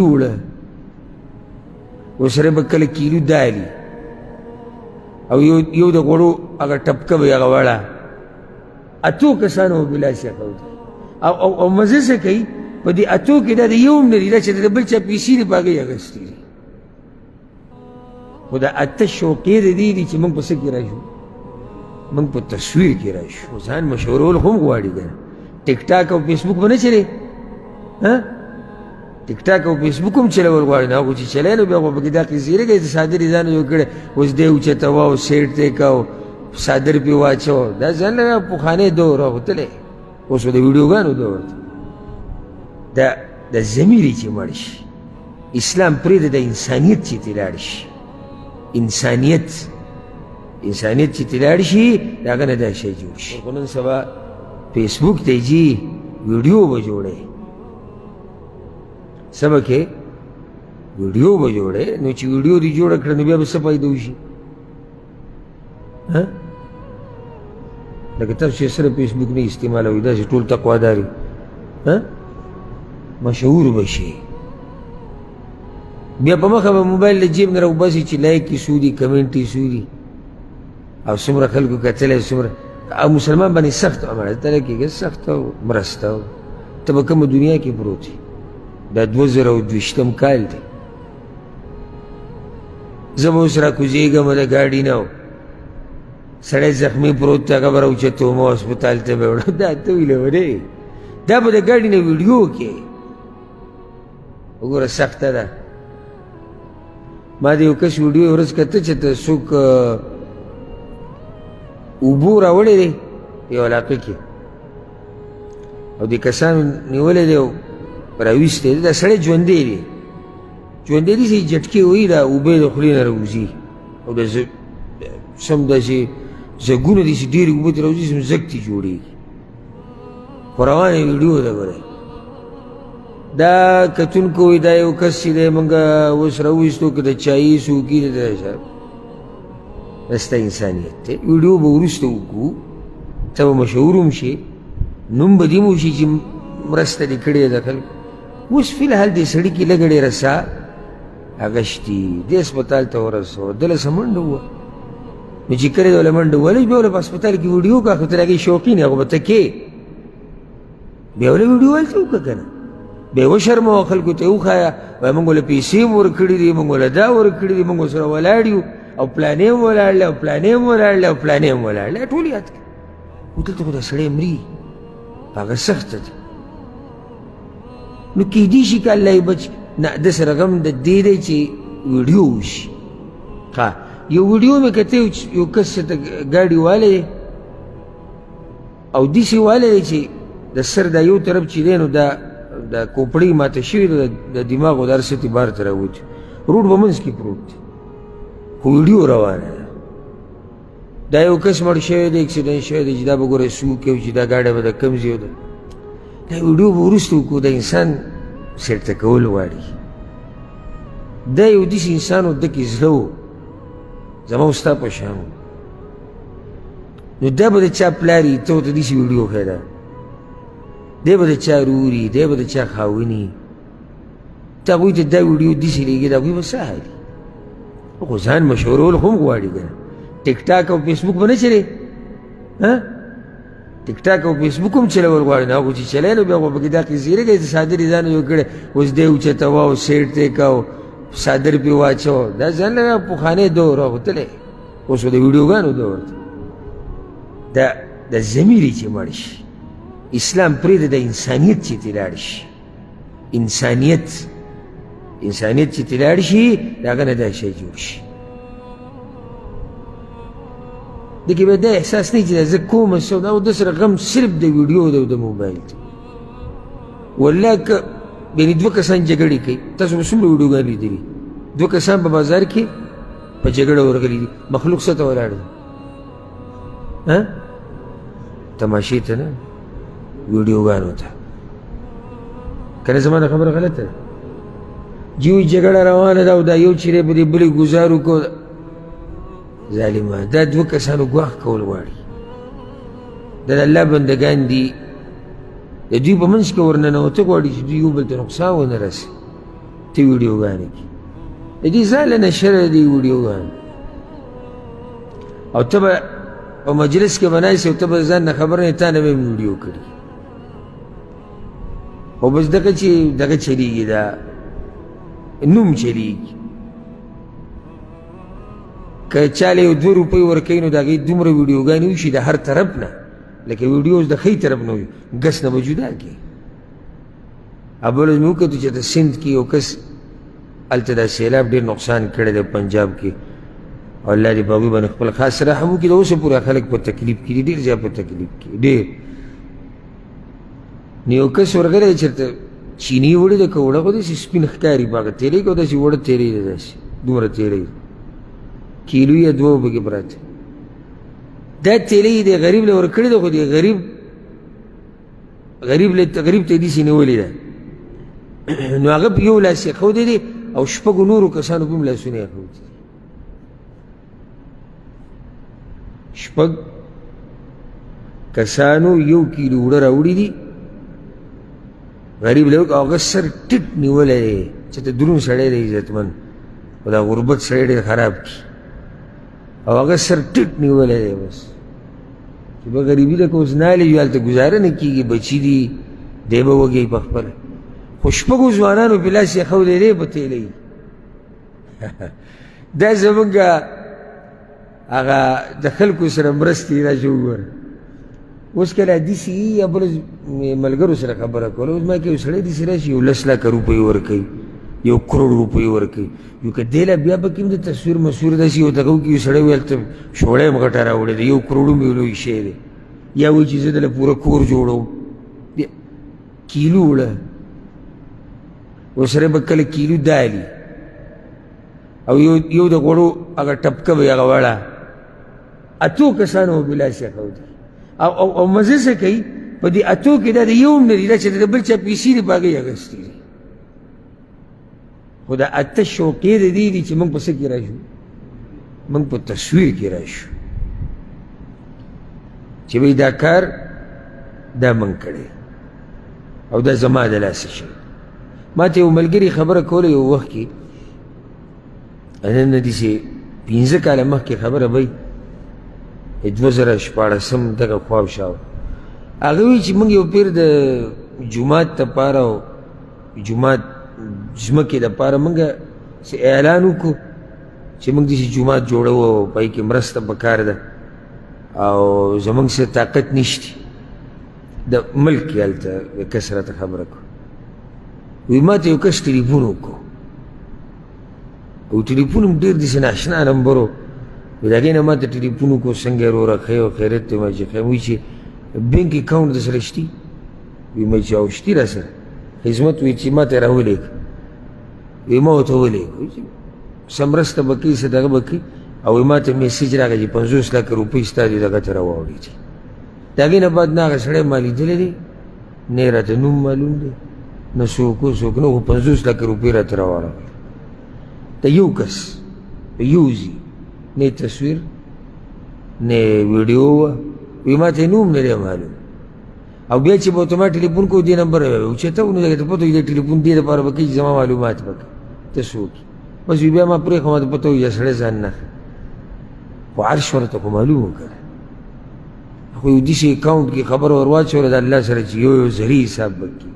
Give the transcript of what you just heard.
وړه ورسره به کله کیلو دالي او یو د غوړو هغه ټپکه به هغه وړه اتو کسانو به بلاسې کوي او مزه څه کوي په دې اتو کې دا د یو هم نه دي دا چې د بل چا پیسې دي په هغې اخیستې دي خو دا اته شوقې د دې دي چې موږ په څه کې را شو موږ په تصویر کې را شو ځان مشهورول خو هم غواړي که نه ټیک ټاک او فیسبوک به نه چلې ټیک ټاک او فیسبوک هم چلول غواړي نه خو چې چلی نو بیا خو پکې دا قیسې لګوي د صادر یې ځان جوړ کړی اوس دی اوچتوه او سیټ دی که او صادر پې واچوه دا ځان له پخوانی دور راوتلی اوس د ویډیوګانو دور د ضمیر چې مړ شي اسلام پرېږده د انسانیت چې ترې لاړ شي انسانیت چې ترې لاړ شي د هغه نه دا شی جوړ شي خو نن سبا فیسبوک ته ځي ویډیو به جوړی څه به کې ویډیو به جوړی نو چې ویډیو دې جوړه کړه نو بیا به څه پیدا وشي لکه تاسو چې سره فیسبوک نه استعمالوئ داسې ټول تقوادار مشهور به شي بیا په مخه به موبایل له جیب نه راوباسي چې لایک یې څو دي کمنټ یې څو دي او څومره خلکو کتلی څومره او مسلمان باندې سخت امر تله کېږي سخت او مرسته ته به کومه دنیا کې پروت یې دا 2022 کال دی زه به اوس راکوزېږم د ګاډي نه سړی زخمي پروت دی هغه به راوچتوم هسپتال ته به وړم دا ته ویله ودې دا به د ګاډي نه ویډیو کې وګوره سخته ده ما د یو کس ویډیو یو ورځ کته چې ته څوک اوبو راوړی دی په یو علاقه کې او دې کسانو نیولی دی راویستی دی دا سړی ژوندی دی ژوندی داسې جټکې وهي دا اوبه د خولې نه راوځي او د سم داسې زګونه داسې ډېرې اوبه ترې راوځي سم زګ ترې جوړېږي خو روانه ویډیو ده ګوره دا کتونکو وایي دا یو کس چې دی موږ اوس راوویستو که د چایي څوکي دی دا ستا انسانیت دی ویډیو به وروسته وکړو ته به مشهور هم شي نوم به دې هم وشي چې مرسته دې کړې ده خلکو اوس فلحال دې سړي کې لږه ډېره ساه اغشتي دې هسپتال ته ورسوه دله څه منډه ووه نو چې کړې ده وله منډه ووهله بیا وله په هسپتال کې ویډیو کا خو ته د هغې شوقین هغه به ته کې بیا وله ویډیو هلته وکړه که نه بیا یې وشرموه خلکو ته یې وښایه وایي موږ وله پیسې هم ورکړي دي موږ وله دا ورکړي دي موږ ورسره ولاړ یو او پلانې هم ولاړ دی او پلانې هم ولاړ دی او پلانې هم ولاړ دی ټول یاد کړه خو دلته خو دا سړی مري هغه سخته ده نو کیدی شي که الله یې بچ نه ده سره غم د دې دی چې ویډیو وشي یو ویډیو مې کتی یو کس ته ګاډي والی دی او داسې والی دی چې د سر دا یو طرف چې دی نو دا کوپړۍ ماته شوې ده د دماغ او د هر څه تې بار ته راوتي روډ به منځ کې پروت دی خو ویډیو روانه ده دا یو کس مړ شوی دی اکسیډنټ شوی دی چې دا به ګوره څوک یو چې دا ګاډی به د کوم ځای ده دا ویډیو به وروسته وکړو د انسان سیرته کول غواړي دا یو داسې انسان و ده کې زړه و زما او ستا په شان و نو دا به د چا پلار وي ته ورته داسې ویډیو ښیې ده دی به د چا رور وي دی به د چا خاوند وي ته هغوی ته دا ویډیو داسې لېږې د هغوی به څه حال وي خو ځان مشهورول خو هم غواړي که نه ټیک ټاک او فیسبوک به نه چلې ټیک ټاک او فیسبوک هم چلول غواړي نه خو چې چلی نو بیا خو پکې دا قیسې لګوي د صادر یې ځان جوړ کړی اوس دی اوچتوه او سیټ دی که او صادر پې واچوه دا ځان له پخوانی دور راوتلی اوس د ویډیوګانو دور دی د ضمیر چې مړ شي اسلام پرېږده د انسانیت چې ترې لاړ شي انسانیت چې ترې لاړ شي د هغه نه دا شی جوړ شي دکې به دا احساس نه چې زه کومه څه او ده سره غم صرف د ویډیو دی او د موبایل دی والله که یعنې دوه کسان جګړې کوي تاسو به څومره ویډیوګانې لیدلي دوه کسان په بازار کې په جګړه ورغلي دي مخلوق څه ته ولاړ دی تماشې ته نه ویډیوګانو ته که نه زما دا خبره غلطه ده جوی جګړه روانه ده او دا یو چیرې په دې بلې ګزار وکړو ظالمان دا دوه کسانو ګواښ کول غواړي دا د الله بندګان دي د دوی په منځ کې ورننوته غواړي چې دوی یو بل ته نقصان ونه رسي ته ویډیوګانې کې د دې ځای له نشره دي ویډیوګانې او ته به په مجلس کې به ناست او ته به ځان نه خبر نه تا نه به یې ویډیو کړي خو بس دغه چې دغه چلیږي دا نوم چلیږي که چا له یو 2 روپۍ ورکوي نو د هغې دومره ویډیوګانې وشي د هر طرف نه لکه ویډیوز د ښی طرف نه وي ګس نه به جدا کړي ابلز مې وکتو چې د سند کې یو کس هلته دا سیلاب ډېر نقصان کړی دی پنجاب کې او الله دې په هغوی باندې خپل خاص رحم وکړي د اوسه پوره خلک په تکلیف کې دي ډېر زیات په تکلیف کې ډېر نو یو کس ورغلی دی چېرته چیني وړې ده که وړه خو داسې سپین ښکاري په هغه تیری کې او داسې وړه تیری ده داسې دومره تیری کیلو یا 2 پکې پراته دا تیلی دی غریب له ورکړې ده خو دی غریب ته یې داسې نیولې ده نو هغه په یو لاس یې ښودی دی او شپږو نورو کسانو په هم لاسونه یې ښودي دي شپږ کسانو 1 کیلو وړه راوړي دي غریب له او هغه سر ټیټ نیولی دی چې ته دروند سړی دی عزتمند او دا غربت سړی ډېر خراب کړي او هغه سر ټیټ نیولی دی بس چې به غریبي ده که اوس نالې وي هلته ګزاره نه کېږي بچي دي دی به وږی په خپله خو شپږو ځوانانو په لاس یې ښودی دی په تیلی دا زمونږ هغه د خلکو سره مرستې دا چې وګوره اوس کله داسې وي یا بله ملګرو سره خبره کوله اوس ما کې یو سړی داسې راشي یو 10 لکه روپۍ ورکوي 1 کروڑ روپۍ ورکوي یو که دی له بیا پکې هم د تصویر مسویر داسې یو دغه وکړي یو سړی ویل ته شوړی یم غټه راوړې ده 1 کروڑ هم یو لوی شی دی یا وایي چې زه دله پوره کور جوړوم کیلو وړه ورسره به کله کیلو دالي او یو د غوړو هغه ټپکه به هغه وړه اتو کسانو به لاس یې ښودي او مزه څه کوي په دې اتو کې دا د یو هم نه دي دا چې د بل چا پیسې دي په هغې اخیستې دي خو دا اته شوقې د دې دي چې موږ په څه کې راشو موږ په تصویر کې راشو چې بهی دا کار دا موږ کړی او دا زما د لاسه شی ما ته یو ملګري خبره کوله یو وخت کې نن داسې 15 کاله مخکې خبره به 2014 دغه خواوشا هغه وایي چې موږ یو پیر د جومات دپاره او جومات ځمکې دپاره موږ اعلان وکړو چې موږ داسې جومات جوړوو او په هغې کې مرسته پکار ده او زموږ څه طاقت نشته د ملک کې هلته کس راته خبره کړو وی ما ته یو کس ټلیفون وکړو او ټلیفون هم ډېر داسې ناشنا نمبر و وی د هغې نه ما ته ټلیفون وکړو څنګه یې وروره ښه یې خیریت دی ما چې ښه وایي چې بینک اکاونټ در سره شتي وی ما چې او شتي را سره خدمت وی چې ما ته یې راولېږه وی ما ورته ولېږه څه مرسته به کوي څه دغه به کوي او وی ما ته میسیج راغی چې 50 لکه روپۍ ستا دې دغه ته راواوړي دي د هغې نه بعد نه هغه سړی ما لیدلی دی نه یې راته نوم معلوم دی نه څوک و څوک نه خو 50 لکه روپۍ راته راواړوي د یو کس په یو ځي نه تصویر نه ویډیو وه وی ما ته نوم نه دی معلوم او بیا چې به ورته ما ټلیفون کوو دې نمبر اوچېته و نو دغې ته پته وي دې ټلیفون دې دپاره به کوي چې زما معلومات به کوي ته څوک بس وي بیا ما پرېښه ما ته پته وي سړی ځان نه خو عرش ورته خو معلوم و که خو یو داسې اکاونټ کې خبره ور واچوله د الله سره چې یو زري حساب به کړي